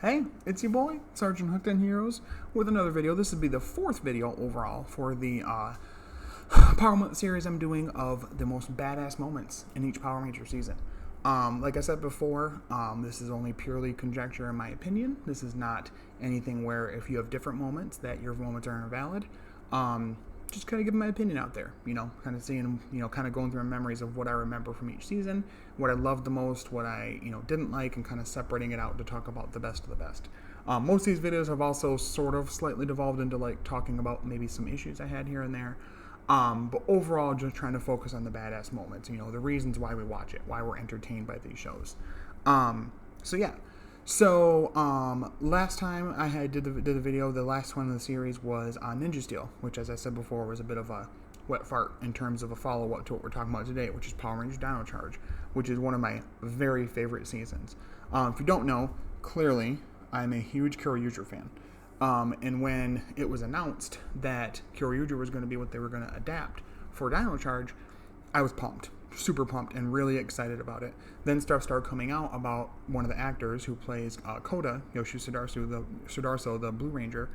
Hey, it's your boy, Sergeant Hooked on Heroes, with another video. This would be the fourth video overall for the Power Month series I'm doing of the most badass moments in each Power Ranger season. Like I said before, this is only purely conjecture in my opinion. This is not anything where if you have different moments that your moments are invalid. Just kind of giving my opinion out there, kind of seeing, kind of going through my memories of what I remember from each season, what I loved the most, what I, didn't like, and kind of separating it out to talk about the best of the best. Most of these videos have also sort of slightly devolved into like talking about maybe some issues I had here and there. But overall, just trying to focus on the badass moments, the reasons why we watch it, why we're entertained by these shows. So yeah. So, last time I did the video, the last one in the series was Ninja Steel, which, as I said before, was a bit of a wet fart in terms of a follow-up to what we're talking about today, which is Power Rangers DinoCharge, which is one of my very favorite seasons. If you don't know, clearly, I'm a huge Kyoryuger fan. And when it was announced that Kyoryuger was going to be what they were going to adapt for DinoCharge, I was pumped. Super pumped and really excited about it. Then stuff started coming out about one of the actors who plays Koda, Yoshi Sudarso, the Blue Ranger,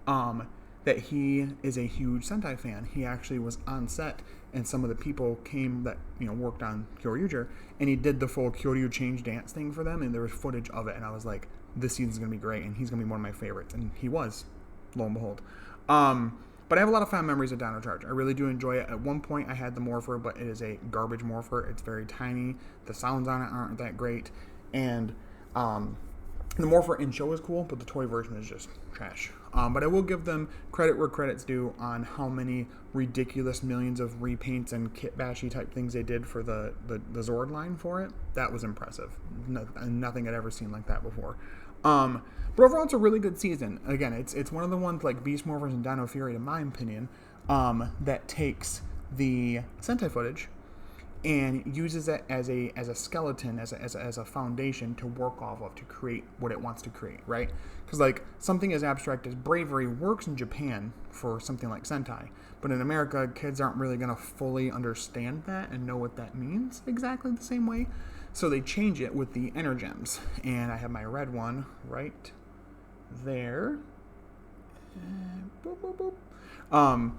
that he is a huge Sentai fan. He actually was on set, and some of the people came that worked on Kyoryuger, and he did the full Kyoryu change dance thing for them, and there was footage of it, and I was like, this season's gonna be great, and he's gonna be one of my favorites, and he was, lo and behold. But I have a lot of fond memories of DinoCharge. I really do enjoy it. At one point, I had the Morpher, but it is a garbage Morpher. It's very tiny. The sounds on it aren't that great. And the Morpher in show is cool, but the toy version is just trash. But I will give them credit where credit's due on how many ridiculous millions of repaints and kit bashy type things they did for the Zord line for it. That was impressive. Nothing I'd ever seen like that before. But overall, it's a really good season. Again, it's one of the ones like Beast Morphers and Dino Fury, in my opinion, that takes the Sentai footage and uses it as a skeleton, as a foundation to work off of to create what it wants to create, right? Because like something as abstract as bravery works in Japan for something like Sentai, but in America, kids aren't really going to fully understand that and know what that means exactly the same way. So they change it with the Energems, and I have my red one right there. Boop, boop, boop.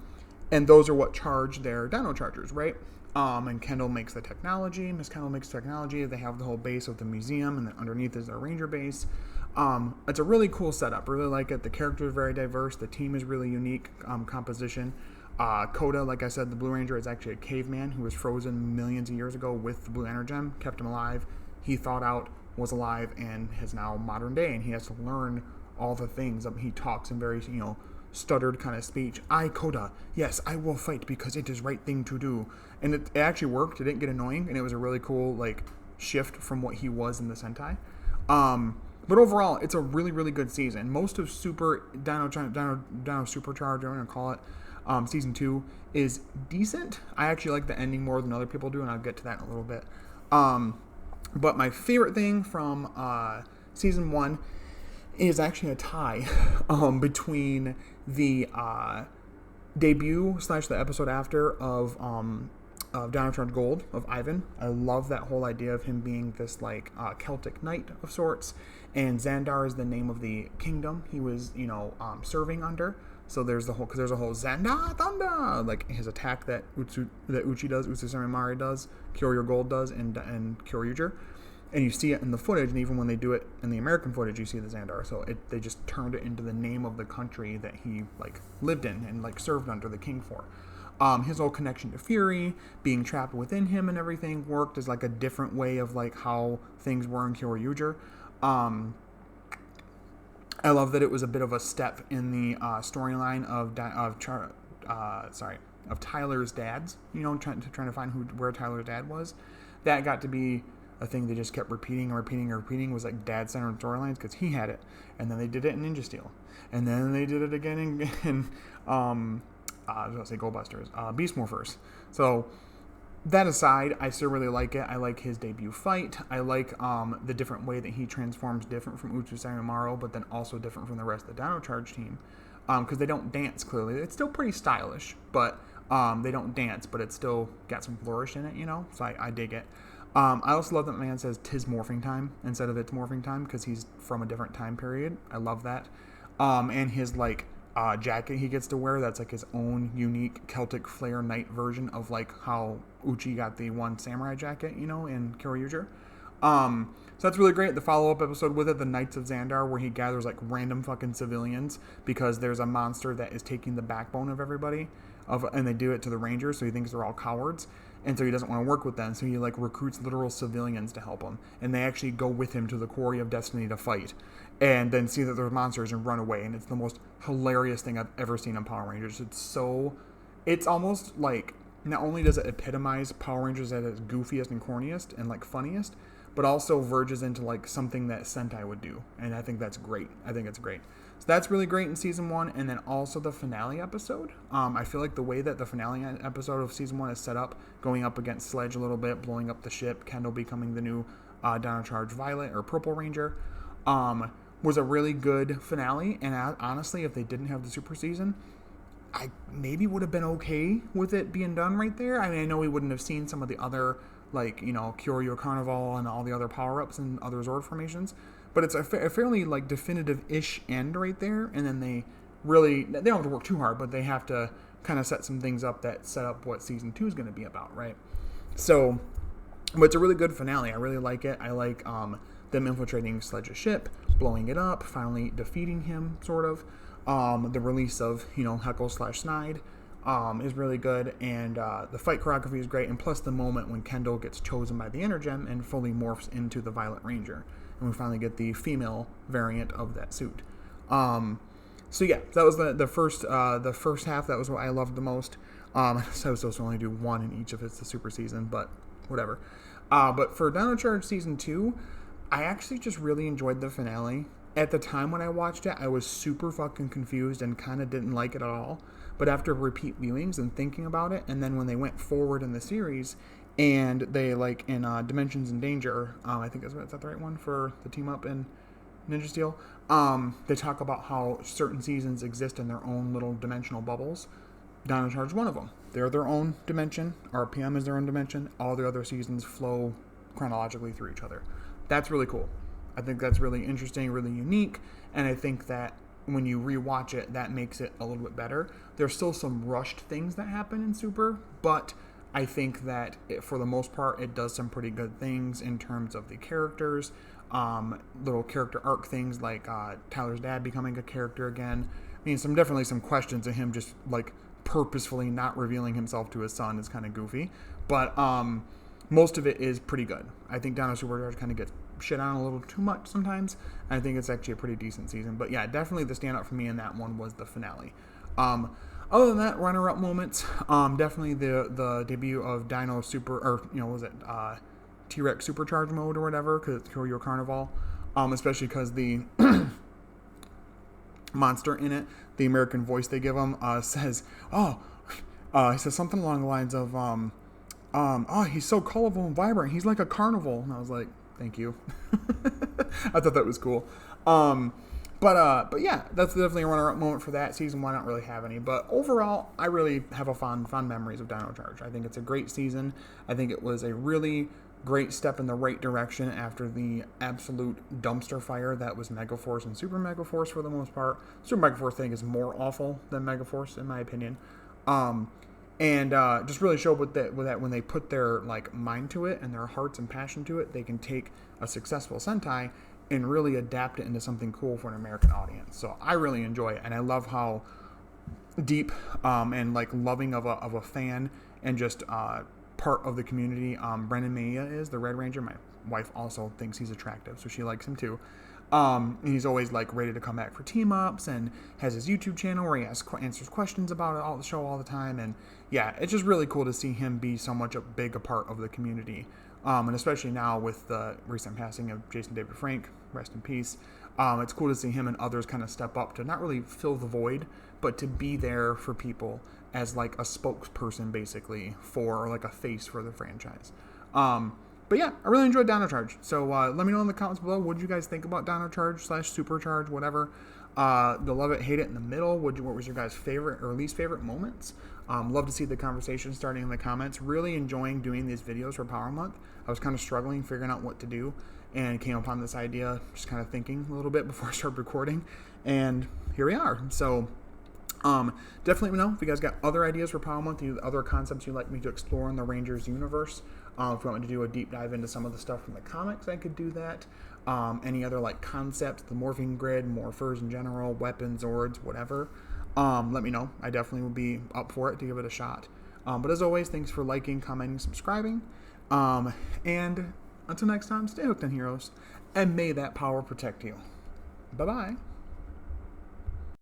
And those are what charge their Dino Chargers, right? And Kendall makes the technology. Miss Kendall makes technology. They have the whole base of the museum, and then underneath is their Ranger base. It's a really cool setup. I really like it. The characters are very diverse. The team is really unique composition. Koda, like I said, the Blue Ranger is actually a caveman who was frozen millions of years ago with the Blue Energem, kept him alive. He thawed out, was alive, and is now modern day, and he has to learn all the things. He talks in very, stuttered kind of speech. I, Koda, yes, I will fight because it is right thing to do. And it actually worked. It didn't get annoying, and it was a really cool, shift from what he was in the Sentai. But overall, it's a really, really good season. Most of Super Dino Supercharge, I'm going to call it, season 2 is decent. I actually like the ending more than other people do, and I'll get to that in a little bit. But my favorite thing from season 1 is actually a tie between the debut / the episode after of DinoCharge Gold of Ivan. I love that whole idea of him being this Celtic knight of sorts, and Xandar is the name of the kingdom he was serving under. So there's a whole Xandar Thunder, his attack that Uchi does, Utsusami does, Kyoryu Gold does, and Kyoryuger. And you see it in the footage, and even when they do it in the American footage, you see the Xandar. So they just turned it into the name of the country that he lived in and served under the king for. His whole connection to Fury, being trapped within him and everything, worked as a different way of how things were in Kyoryuger. I love that it was a bit of a step in the storyline of Tyler's dad's. Trying to find where Tyler's dad was. That got to be a thing they just kept repeating was dad-centered storylines because he had it, and then they did it in Ninja Steel, and then they did it again in I was gonna say Goldbusters, Beast Morphers. So that aside, I still really like it. I like his debut fight. I like the different way that he transforms, different from Utsusami, but then also different from the rest of the DinoCharge team, because they don't dance clearly. It's still pretty stylish, but they don't dance, but it's still got some flourish in it, so I dig it. I also love that man says "'tis morphing time" instead of "it's morphing time" because he's from a different time period. I love that. And his like jacket he gets to wear, that's like his own unique Celtic Flare Knight version of like how Uchi got the one samurai jacket, you know, in Kyoryuger. So that's really great. The follow-up episode with it, the Knights of Xandar, where he gathers like random fucking civilians because there's a monster that is taking the backbone of everybody, and they do it to the Rangers, so he thinks they're all cowards, and so he doesn't want to work with them. So he like recruits literal civilians to help him, and they actually go with him to the Quarry of Destiny to fight, and then see that there's monsters and run away. And it's the most hilarious thing I've ever seen on Power Rangers. It's almost like not only does it epitomize Power Rangers at its goofiest and corniest and like funniest, but also verges into like something that Sentai would do. And I think that's great. I think it's great. So that's really great in season 1. And then also the finale episode. I feel like the way that the finale episode of season 1 is set up, going up against Sledge a little bit, blowing up the ship, Kendall becoming the new DinoCharge Violet or Purple Ranger, was a really good finale. And honestly, if they didn't have the super season, I maybe would have been okay with it being done right there. I mean, I know we wouldn't have seen some of the other, like, you know, Kyoryu Carnival and all the other power-ups and other Zord formations, but it's a fairly, like, definitive-ish end right there, and then they don't have to work too hard, but they have to kind of set some things up that set up what Season 2 is going to be about, right? So, but it's a really good finale. I really like it. I like them infiltrating Sledge's ship, blowing it up, finally defeating him, sort of. The release of, you know, Heckle/Snide is really good, and the fight choreography is great, and plus the moment when Kendall gets chosen by the Energem and fully morphs into the Violet Ranger, and we finally get the female variant of that suit. So yeah, that was the first half. That was what I loved the most. So I was supposed to only do one in each of the super season, but whatever. But for DinoCharge Season 2, I actually just really enjoyed the finale. At the time when I watched it, I was super fucking confused and kind of didn't like it at all. But after repeat viewings and thinking about it, and then when they went forward in the series, and they, like, in Dimensions in Danger, I think is that the right one for the team up in Ninja Steel? They talk about how certain seasons exist in their own little dimensional bubbles. DinoCharge is one of them. They're their own dimension. RPM is their own dimension. All the other seasons flow chronologically through each other. That's really cool. I think that's really interesting, really unique, and I think that when you rewatch it, that makes it a little bit better. There's still some rushed things that happen in Super, but I think that for the most part, it does some pretty good things in terms of the characters, little character arc things like Tyler's dad becoming a character again. I mean, definitely some questions of him just like purposefully not revealing himself to his son is kind of goofy, but most of it is pretty good. I think Dino Supercharge kind of gets shit on a little too much sometimes. I think it's actually a pretty decent season. But yeah, definitely the standout for me in that one was the finale. Other than that, runner-up moments, definitely the debut of Dino Super, or, you know, was it T-Rex Supercharge mode or whatever, because it's Kyoryu Carnival, especially because the monster in it, the American voice they give him, says, he says something along the lines of, he's so colorful and vibrant, he's like a carnival. And I was like, thank you. I thought that was cool. But yeah, that's definitely a runner-up moment for that season. I don't really have any, but overall, I really have a fond memories of DinoCharge. I think it's a great season. I think it was a really great step in the right direction after the absolute dumpster fire that was Megaforce and Super Megaforce for the most part. Super Megaforce, I think, is more awful than Megaforce in my opinion. And just really showed with that when they put their like mind to it and their hearts and passion to it, they can take a successful Sentai and really adapt it into something cool for an American audience. So I really enjoy it, and I love how deep and like loving of a fan and just part of the community Brendan Mejia is, the Red Ranger. My wife also thinks he's attractive, so she likes him too. And he's always like ready to come back for team ups, and has his YouTube channel where he answers questions about it all the show all the time. And yeah, it's just really cool to see him be so much a big part of the community. And especially now with the recent passing of Jason David Frank, rest in peace. It's cool to see him and others kind of step up to not really fill the void, but to be there for people as like a spokesperson basically for, or like a face for the franchise. But yeah, I really enjoyed DinoCharge. So let me know in the comments below, what did you guys think about DinoCharge / Supercharge, whatever. The love it, hate it in the middle. What was your guys' favorite or least favorite moments? Love to see the conversation starting in the comments. Really enjoying doing these videos for Power Month. I was kind of struggling, figuring out what to do, and came upon this idea, just kind of thinking a little bit before I started recording, and here we are. So definitely let me know if you guys got other ideas for Power Month, other concepts you'd like me to explore in the Rangers universe. If you want me to do a deep dive into some of the stuff from the comics, I could do that. Any other like concepts, the morphing grid, morphers in general, weapons, Zords, whatever. Let me know. I definitely will be up for it to give it a shot. But as always, thanks for liking, commenting, subscribing. And until next time, stay hooked on heroes, and may that power protect you. Bye-bye.